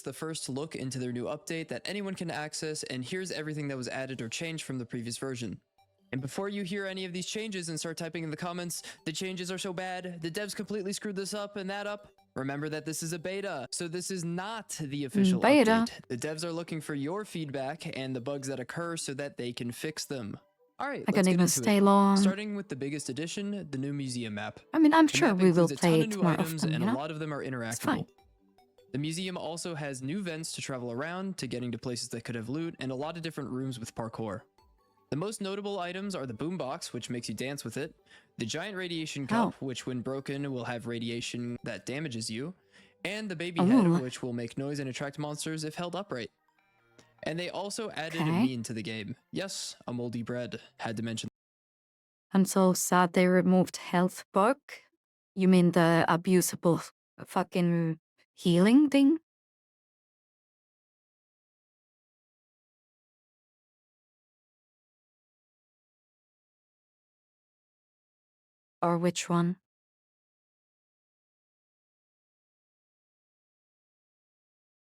the first look into their new update that anyone can access, and here's everything that was added or changed from the previous version. And before you hear any of these changes and start typing in the comments, the changes are so bad, the devs completely screwed this up and that up, remember that this is a beta, so this is not the official update. The devs are looking for your feedback and the bugs that occur so that they can fix them. Alright, I let's can't get even into stay it. long. Starting with the biggest addition, the new museum map. I mean, I'm The sure map we will includes a play ton of it new more items, often, and you a know? lot of them are It's interactable. fine. The museum also has new vents to travel around, to getting to places that could have loot, and a lot of different rooms with parkour. The most notable items are the boombox, which makes you dance with it, the giant radiation cup, which when broken will have radiation that damages you, and the baby head, which will make noise and attract monsters if held upright. And they also added a mean to the game. Yes, a moldy bread. Had to mention. I'm so sad they removed health bug. You mean the abusable fucking healing thing? Or which one?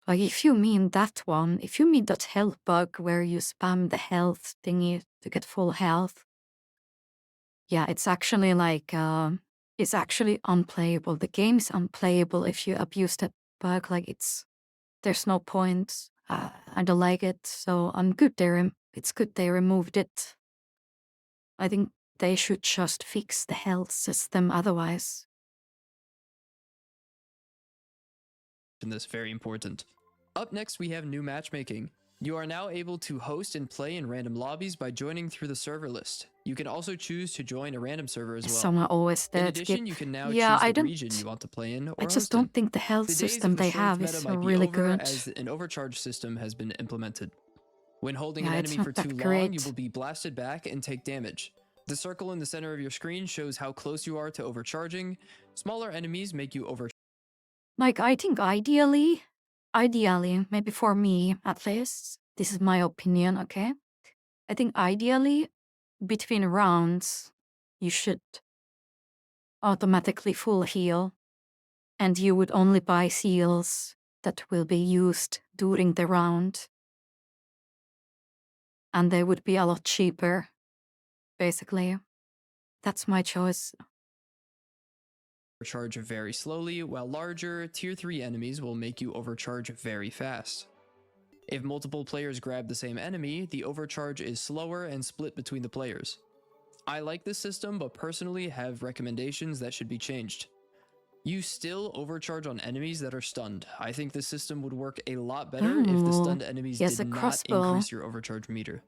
Like, if you mean that one, if you mean that health bug where you spam the health thingy to get full health, yeah, it's actually like, it's actually unplayable. The game's unplayable if you abuse that bug. Like, there's no point. I don't like it, so I'm good it's good they removed it. I think they should just fix the health system otherwise. This very important. Up next, we have new matchmaking. You are now able to host and play in random lobbies by joining through the server list. You can also choose to join a random server as well. Someone always there in addition, you can now choose the region you want to play in or I just don't think the health system they have is really good. As an overcharge system has been implemented. When holding an enemy for too long, you will be blasted back and take damage. The circle in the center of your screen shows how close you are to overcharging. Smaller enemies make you overcharge. Like, I think ideally, maybe for me at least, this is my opinion, okay? I think ideally, between rounds, you should automatically full heal, and you would only buy seals that will be used during the round. And they would be a lot cheaper, basically. That's my choice. Overcharge very slowly, while larger, tier 3 enemies will make you overcharge very fast. If multiple players grab the same enemy, the overcharge is slower and split between the players. I like this system, but personally have recommendations that should be changed. You still overcharge on enemies that are stunned. I think this system would work a lot better if the stunned enemies did not increase your overcharge meter.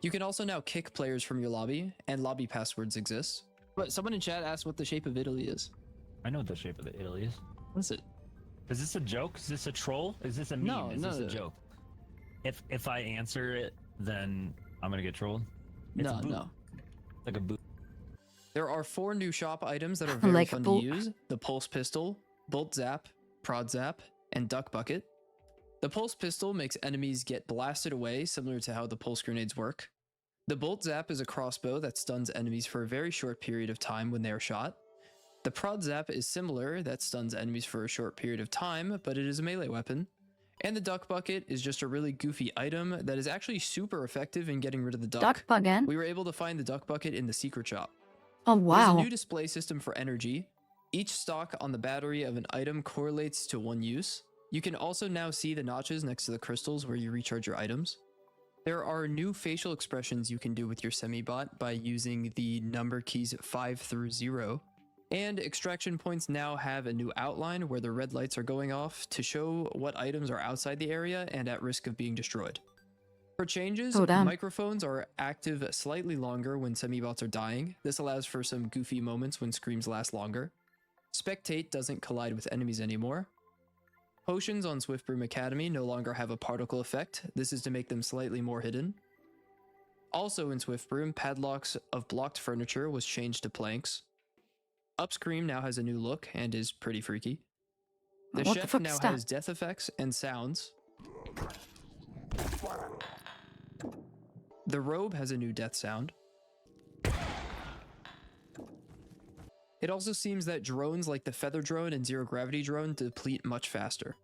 You can also now kick players from your lobby, and lobby passwords exist. But someone in chat asked what the shape of Italy is. I know what the shape of the Italy is. What is it? Is this a joke? Is this a troll? Is this a meme? No, is this a joke? If I answer it, then I'm gonna get trolled. It's no. Like a boot. There are 4 new shop items that are very fun to use. The Pulse Pistol, Bolt Zap, Prod Zap, and Duck Bucket. The Pulse Pistol makes enemies get blasted away, similar to how the Pulse Grenades work. The Bolt Zap is a crossbow that stuns enemies for a very short period of time when they are shot. The Prod Zap is similar, that stuns enemies for a short period of time, but it is a melee weapon. And the Duck Bucket is just a really goofy item that is actually super effective in getting rid of the duck. We were able to find the Duck Bucket in the secret shop. Oh, wow. There's a new display system for energy. Each stock on the battery of an item correlates to one use. You can also now see the notches next to the crystals where you recharge your items. There are new facial expressions you can do with your semi-bot by using the number keys 5 through 0. And extraction points now have a new outline where the red lights are going off to show what items are outside the area and at risk of being destroyed. For changes, microphones are active slightly longer when semi-bots are dying. This allows for some goofy moments when screams last longer. Spectate doesn't collide with enemies anymore. Potions on Swiftbroom Academy no longer have a particle effect. This is to make them slightly more hidden. Also in Swiftbroom, padlocks of blocked furniture was changed to planks. Upscream now has a new look and is pretty freaky. The chef now has death effects and sounds. The robe has a new death sound. It also seems that drones like the feather drone and zero gravity drone deplete much faster.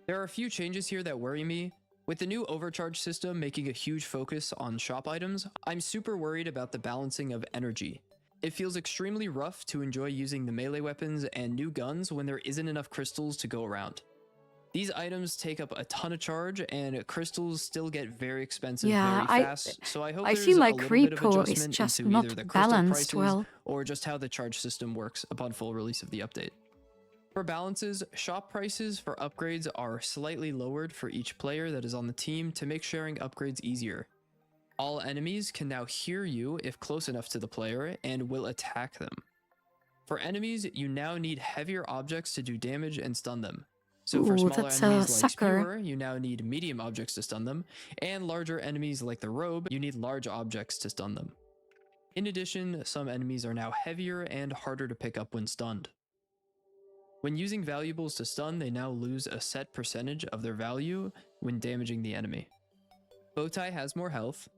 There are a few changes here that worry me. With the new overcharge system making a huge focus on shop items, I'm super worried about the balancing of energy. It feels extremely rough to enjoy using the melee weapons and new guns when there isn't enough crystals to go around. These items take up a ton of charge, and crystals still get very expensive Yeah, very fast, so I hope I there's feel a like little bit of repo is adjustment just into not either the crystal balanced prices well. or just how the charge system works upon full release of the update. For balances, shop prices for upgrades are slightly lowered for each player that is on the team to make sharing upgrades easier. All enemies can now hear you if close enough to the player and will attack them. For enemies, you now need heavier objects to do damage and stun them. So for Ooh, smaller that's a enemies like sucker. Spewer, you now need medium objects to stun them, and larger enemies like the Robe, you need large objects to stun them. In addition, some enemies are now heavier and harder to pick up when stunned. When using valuables to stun, they now lose a set percentage of their value when damaging the enemy. Bowtie has more health.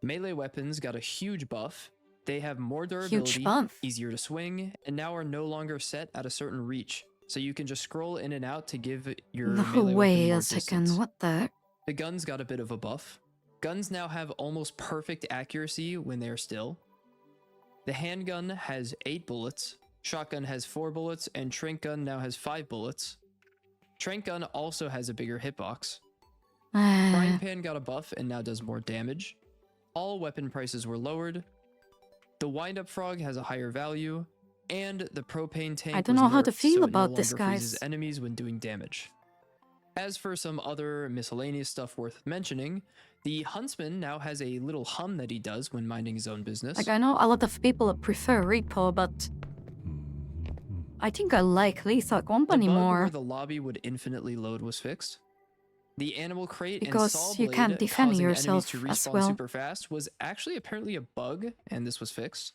Melee weapons got a huge buff. They have more durability, Huge buff. easier to swing, and now are no longer set at a certain reach, so you can just scroll in and out to give your No melee way, weapon more a second. distance. What the? The guns got a bit of a buff. Guns now have almost perfect accuracy when they are still. The handgun has 8 bullets, shotgun has 4 bullets, and trank gun now has 5 bullets. Trank gun also has a bigger hitbox. Frying pan got a buff and now does more damage. All weapon prices were lowered. The wind-up frog has a higher value, and the propane tank I don't was know how to nerfed, feel so about it no this, longer freezes guys. enemies when doing damage. As for some other miscellaneous stuff worth mentioning, the huntsman now has a little hum that he does when minding his own business. Like, I know a lot of people prefer repo, but I think I like Lethal The Company bug more where the lobby would infinitely load was fixed. The animal crate and because saw you blade can't defend causing enemies yourself to as respawn well. super fast was actually apparently a bug, and this was fixed.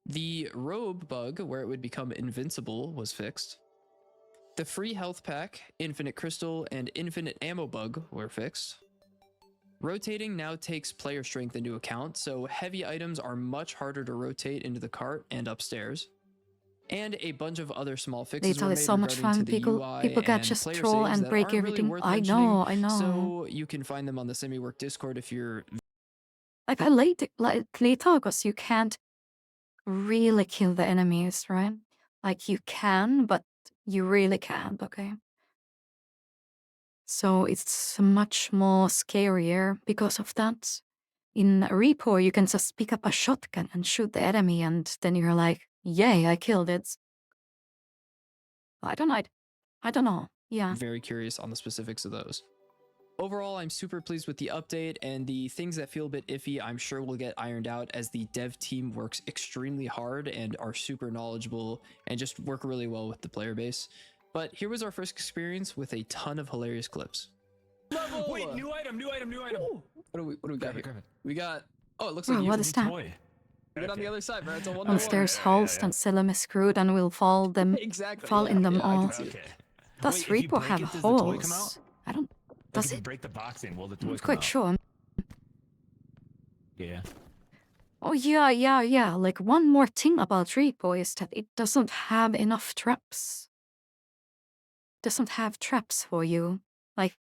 The robe bug, where it would become invincible, was fixed. The free health pack, infinite crystal, and infinite ammo bug were fixed. Rotating now takes player strength into account, so heavy items are much harder to rotate into the cart and upstairs. And a bunch of other small fixes Lethal were is made so much regarding to fun. the People UI can and just player troll saves and that break aren't really everything. worth I mentioning. know. So you can find them on the Semi-Work Discord if you're Like, I like Lethal because you can't really kill the enemies, right? Like, you can, but you really can't, okay? So it's much more scarier because of that. In Repo, you can just pick up a shotgun and shoot the enemy, and then you're like, yay, I killed it. I don't know. I don't know. Yeah. very curious on the specifics of those. Overall, I'm super pleased with the update, and the things that feel a bit iffy I'm sure will get ironed out as the dev team works extremely hard and are super knowledgeable and just work really well with the player base. But here was our first experience with a ton of hilarious clips. Level! Wait, new item. What do we got Grab it, here? grab it. We got, oh, it looks Bro, like you what can is that? Toy. get on the other side, bro. It's a one Once there's holes, then Celen is screwed and will fall Exactly. fall in them I all. can see it. Okay. Does Wait, if you Repo break have it, does the toy come holes? out? I don't. Like Does if you it? break the box in, will the I'm toy not come quite out? sure. Yeah. Oh yeah. Like, one more thing about Repo is that it doesn't have enough traps. Doesn't have traps for you. Like,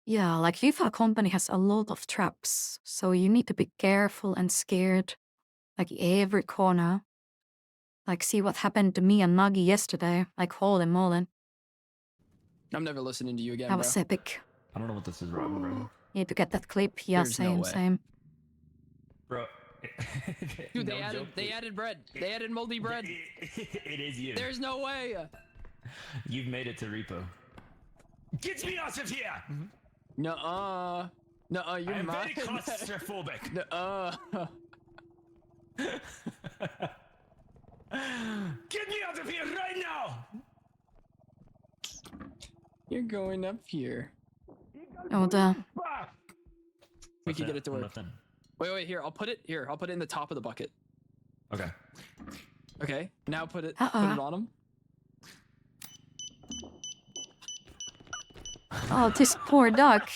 yeah, like Lethal Company has a lot of traps, so you need to be careful and scared. Like, every corner. Like, see what happened to me and Nagi yesterday. Like, holy moly. I'm never listening to you again, That bro. was epic. I don't know what this is, Robin, bro. Need to get that clip. Yeah, There's no way. same. Bro. Dude, No they joke, added bread. They added moldy bread. It is you. There's no way. You've made it to Repo. Get me out of here! Nuh-uh. Nuh-uh, you're I am mine. very claustrophobic. Nuh-uh. Get me out of here right now! You're going up here. Oh, the. We can get it to work. Nothing. Wait, here, I'll put it in the top of the bucket. Okay. Okay, now put it Uh-uh. on him. Oh, this poor duck.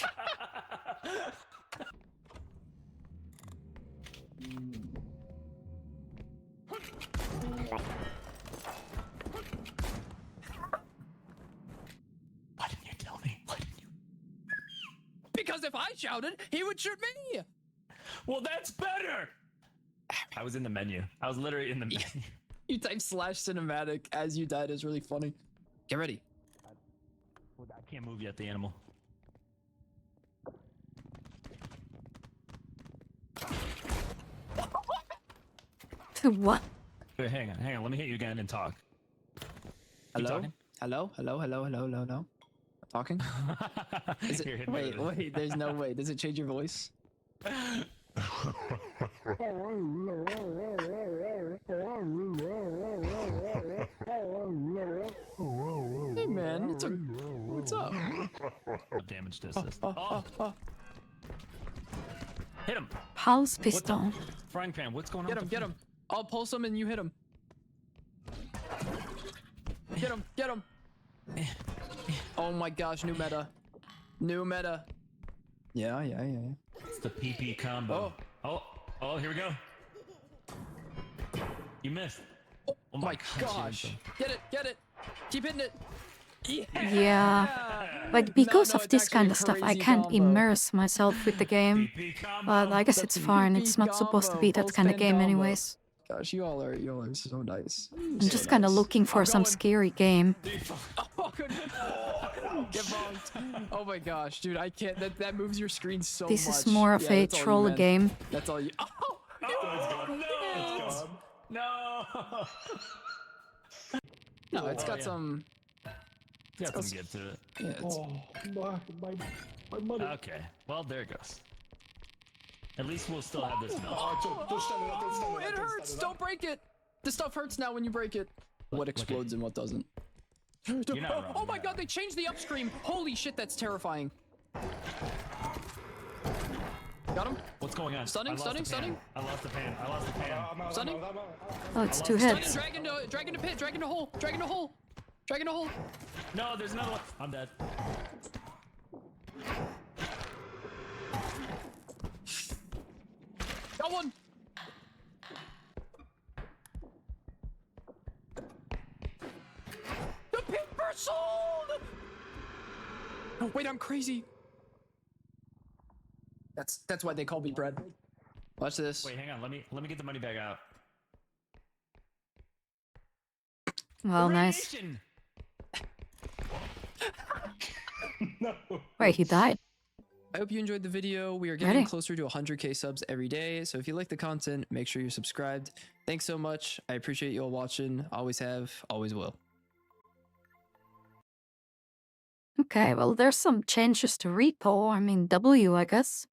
because if I shouted, he would shoot me. Well, that's better. I was in the menu. I was literally in the menu. You type /cinematic as you died is really funny. Get ready. I can't move yet, the animal. What? Wait, hang on. Let me hit you again and talk. Keep Hello? talking. Hello. Talking? Is it, Here, hit me with it. wait, there's no way. Does it change your voice? Hey man, what's up? What damage does this? Hit him! Pulse What pistol. the? Frying pan, what's going on? Get him. I'll pulse him and you hit him. Get him. Oh my gosh, new meta. Yeah. It's the PP combo. Oh, here we go. You missed. Oh My gosh. gosh. Get it. Keep hitting it. Yeah. Like, because No, of it's this actually kind a of stuff, I crazy can't combo. immerse myself with the game. PP combo. But I guess That's it's fine. PP It's not supposed to combo, be that pulse kind of pan game combo. anyways. Gosh, you all are so nice. I'm just kind of looking for some going. scary game. Oh, good. Get bonked. Oh my gosh, dude, I can't. That moves your screen so much. This is more of Yeah, a that's all you troll meant. game. That's all you. Oh, No! no, it's got yeah. some. Got got some get to it. Yeah, it's, My money. Okay, well, there it goes. At least we'll still have this milk. oh, it hurts. Don't break it. The stuff hurts now when you break it. What explodes and what doesn't? You're not wrong, Oh you're my not god, they changed the upstream. Holy shit, that's terrifying. Got him? What's going on? Stunning. I lost the pan. Stunning. Oh, it's two Stunning, hits. Drag into pit. Drag into hole. No, there's another one. I'm dead. Got one. The pit sold. Oh, wait, I'm crazy. That's why they call me Brad. Watch this. Wait, hang on. Let me get the money back out. Well, nice. Radiation! Wait, he died. I hope you enjoyed the video. We are getting Ready? closer to 100k subs every day. So if you like the content, make sure you're subscribed. Thanks so much. I appreciate you all watching. Always have, always will. Okay, well, there's some changes to repo. I mean, W, I guess.